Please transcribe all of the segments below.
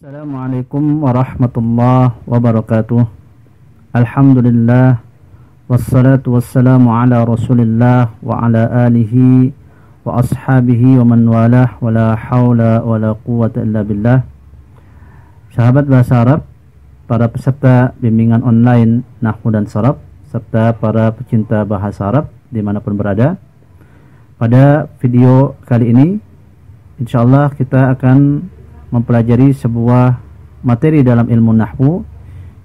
Assalamualaikum warahmatullahi wabarakatuh. Alhamdulillah wassalatu wassalamu ala Rasulillah wa ala alihi wa ashabihi wa man walah wa la haula wa la quwwata illa billah. Sahabat bahasa Arab, para peserta bimbingan online Nahwu dan Sharaf, serta para pecinta bahasa Arab dimanapun berada, pada video kali ini insyaallah kita akan mempelajari sebuah materi dalam ilmu nahwu,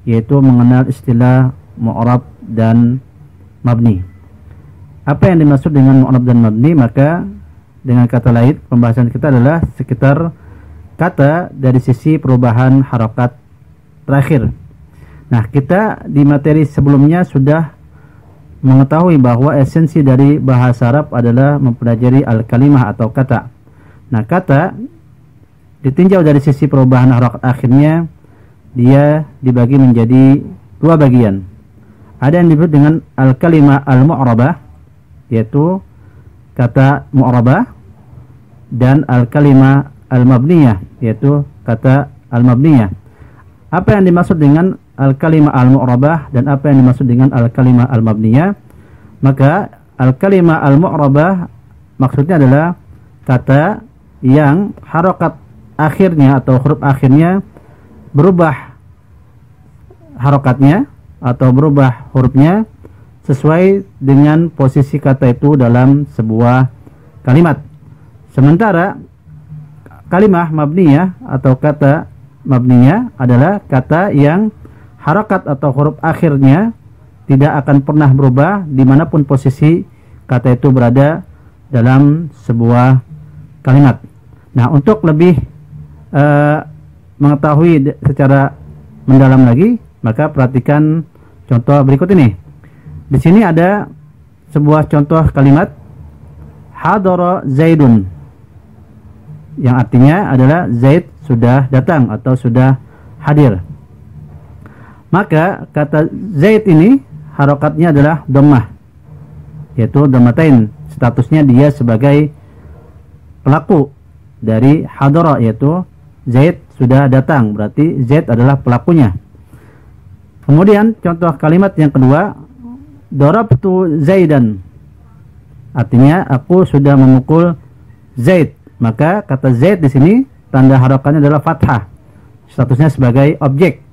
yaitu mengenal istilah mu'rab dan mabni. Apa yang dimaksud dengan mu'rab dan mabni? Maka dengan kata lain, pembahasan kita adalah sekitar kata dari sisi perubahan harokat terakhir. Nah, kita di materi sebelumnya sudah mengetahui bahwa esensi dari bahasa Arab adalah mempelajari al-kalimah atau kata. Nah, kata ditinjau dari sisi perubahan harokat akhirnya, dia dibagi menjadi dua bagian. Ada yang disebut dengan al-kalimah al-mu'rabah, yaitu kata mu'rabah, dan al-kalimah al-mabniyah, yaitu kata al-mabniyah. Apa yang dimaksud dengan al-kalimah al-mu'rabah dan apa yang dimaksud dengan al-kalimah al-mabniyah? Maka al-kalimah al-mu'rabah maksudnya adalah kata yang harokat akhirnya atau huruf akhirnya berubah harokatnya atau berubah hurufnya sesuai dengan posisi kata itu dalam sebuah kalimat. Sementara kalimah mabniyah atau kata mabniyah adalah kata yang harokat atau huruf akhirnya tidak akan pernah berubah dimanapun posisi kata itu berada dalam sebuah kalimat. Nah, untuk lebih mengetahui secara mendalam lagi, maka perhatikan contoh berikut ini. Di sini ada sebuah contoh kalimat hadara Zaidun, yang artinya adalah Zaid sudah datang atau sudah hadir. Maka kata Zaid ini harokatnya adalah dhammah, yaitu dhammatain. Statusnya dia sebagai pelaku dari hadara, yaitu Zaid sudah datang, berarti Zaid adalah pelakunya. Kemudian contoh kalimat yang kedua, darabtu Zaidan, artinya aku sudah memukul Zaid. Maka kata Zaid di sini tanda harokatnya adalah fathah, statusnya sebagai objek.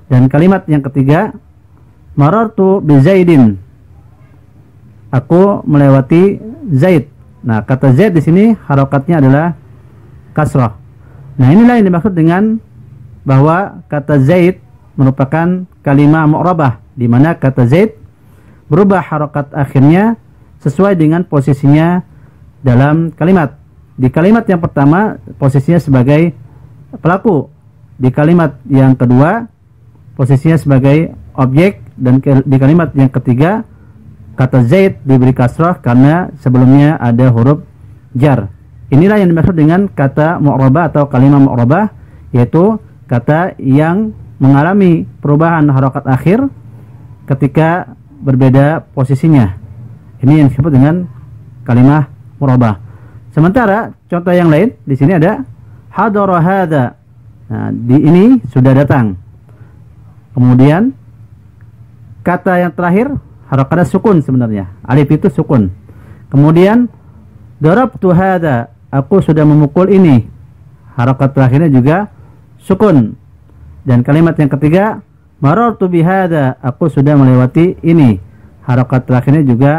Dan kalimat yang ketiga, marartu bi Zaidin, aku melewati Zaid. Nah, kata Zaid di sini harokatnya adalah kasrah. Nah, inilah yang dimaksud dengan bahwa kata Zaid merupakan kalimah mu'rabah, di mana kata Zaid berubah harokat akhirnya sesuai dengan posisinya dalam kalimat. Di kalimat yang pertama posisinya sebagai pelaku, di kalimat yang kedua posisinya sebagai objek, dan di kalimat yang ketiga kata Zaid diberi kasrah karena sebelumnya ada huruf jar. Inilah yang dimaksud dengan kata mu'rabah atau kalimah mu'rabah, yaitu kata yang mengalami perubahan harokat akhir ketika berbeda posisinya. Ini yang disebut dengan kalimah mu'rabah. Sementara contoh yang lain di sini ada hadara hadza. Nah, di ini sudah datang. Kemudian kata yang terakhir harokatnya sukun sebenarnya. Alif itu sukun. Kemudian darabtu hadza, aku sudah memukul ini. Harokat terakhirnya juga sukun. Dan kalimat yang ketiga, marartu bihadza, aku sudah melewati ini. Harokat terakhirnya juga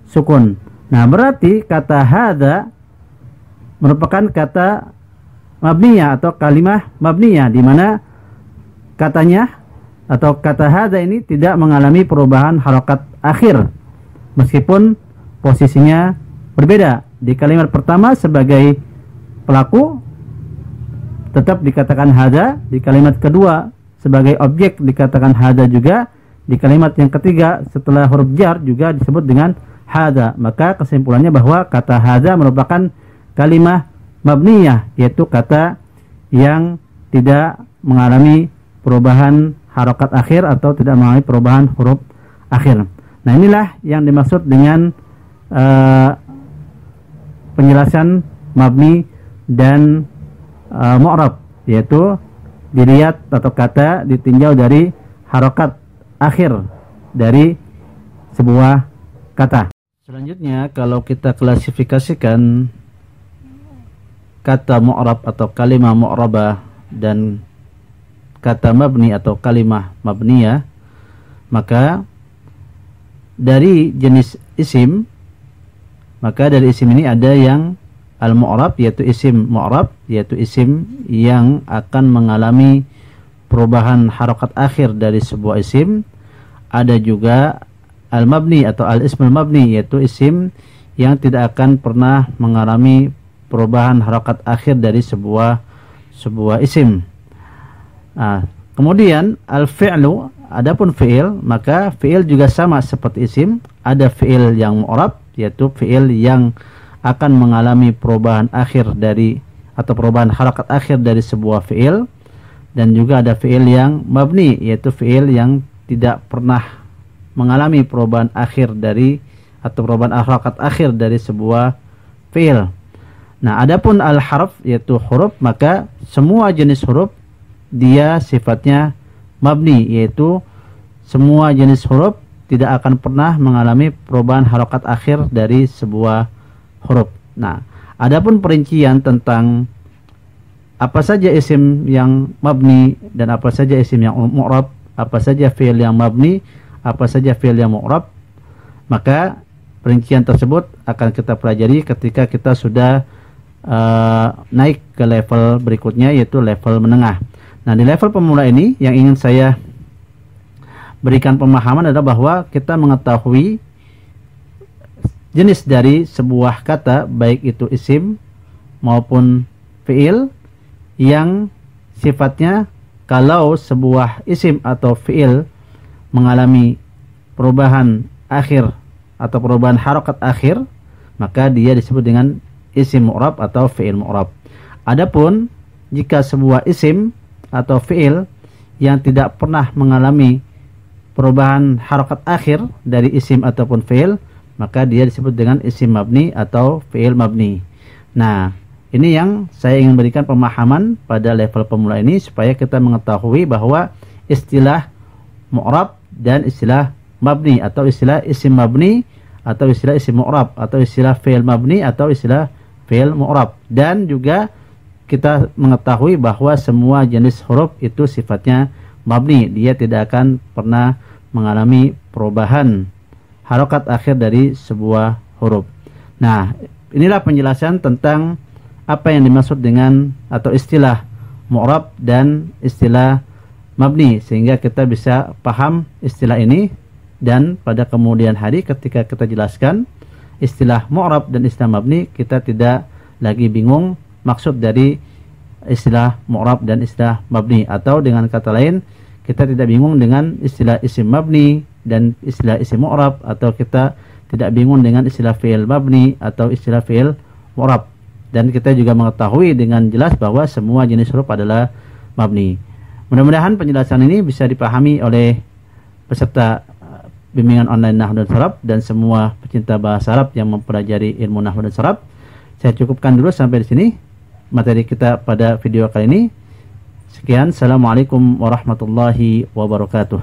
sukun. Nah, berarti kata hadza merupakan kata mabniyah atau kalimah mabniyah, di mana katanya atau kata hadza ini tidak mengalami perubahan harokat akhir meskipun posisinya berbeda. Di kalimat pertama sebagai pelaku tetap dikatakan hadza, di kalimat kedua sebagai objek dikatakan hadza juga, di kalimat yang ketiga setelah huruf jar juga disebut dengan hadza. Maka kesimpulannya bahwa kata hadza merupakan kalimah mabniyah, yaitu kata yang tidak mengalami perubahan harokat akhir atau tidak mengalami perubahan huruf akhir. Nah, inilah yang dimaksud dengan penjelasan mabni dan mu'rab, yaitu dilihat atau kata ditinjau dari harokat akhir dari sebuah kata. Selanjutnya, kalau kita klasifikasikan kata mu'rab atau kalimah mu'rabah dan kata mabni atau kalimah mabniyah, maka dari jenis isim, maka dari isim ini ada yang al-mu'rab, yaitu isim mu'rab, yaitu isim yang akan mengalami perubahan harokat akhir dari sebuah isim. Ada juga al-mabni atau al-ismul mabni, yaitu isim yang tidak akan pernah mengalami perubahan harokat akhir dari sebuah isim. Kemudian al-fi'lu, adapun fi'il, maka fi'il juga sama seperti isim. Ada fi'il yang mu'rab, yaitu fi'il yang akan mengalami perubahan akhir dari atau perubahan harokat akhir dari sebuah fi'il, dan juga ada fi'il yang mabni, yaitu fi'il yang tidak pernah mengalami perubahan akhir dari atau perubahan harokat akhir dari sebuah fi'il. Nah, adapun al-harf, yaitu huruf, maka semua jenis huruf dia sifatnya mabni, yaitu semua jenis huruf tidak akan pernah mengalami perubahan harokat akhir dari sebuah huruf. Nah, adapun perincian tentang apa saja isim yang mabni dan apa saja isim yang mu'rab, apa saja fi'il yang mabni, apa saja fi'il yang mu'rab, maka perincian tersebut akan kita pelajari ketika kita sudah naik ke level berikutnya, yaitu level menengah. Nah, di level pemula ini yang ingin saya berikan pemahaman adalah bahwa kita mengetahui jenis dari sebuah kata, baik itu isim maupun fi'il, yang sifatnya kalau sebuah isim atau fi'il mengalami perubahan akhir atau perubahan harokat akhir, maka dia disebut dengan isim mu'rab atau fi'il mu'rab. Adapun jika sebuah isim atau fi'il yang tidak pernah mengalami perubahan harokat akhir dari isim ataupun fi'il, maka dia disebut dengan isim mabni atau fi'il mabni. Nah, ini yang saya ingin berikan pemahaman pada level pemula ini, supaya kita mengetahui bahwa istilah mu'rab dan istilah mabni, atau istilah isim mabni atau istilah isim mu'rab, atau istilah fi'il mabni atau istilah fi'il mu'rab. Dan juga kita mengetahui bahwa semua jenis huruf itu sifatnya mabni, dia tidak akan pernah mengalami perubahan harokat akhir dari sebuah huruf. Nah, inilah penjelasan tentang apa yang dimaksud dengan atau istilah mu'rab dan istilah mabni, sehingga kita bisa paham istilah ini, dan pada kemudian hari ketika kita jelaskan istilah mu'rab dan istilah mabni, kita tidak lagi bingung maksud dari istilah mu'rab dan istilah mabni. Atau dengan kata lain, kita tidak bingung dengan istilah isim mabni dan istilah isim mu'rab, atau kita tidak bingung dengan istilah fi'il mabni atau istilah fi'il mu'rab. Dan kita juga mengetahui dengan jelas bahwa semua jenis huruf adalah mabni. Mudah-mudahan penjelasan ini bisa dipahami oleh peserta bimbingan online Nahwu dan Sharaf dan semua pecinta bahasa Arab yang mempelajari ilmu Nahwu dan Sharaf. Saya cukupkan dulu sampai di sini materi kita pada video kali ini. Sekian, assalamualaikum warahmatullahi wabarakatuh.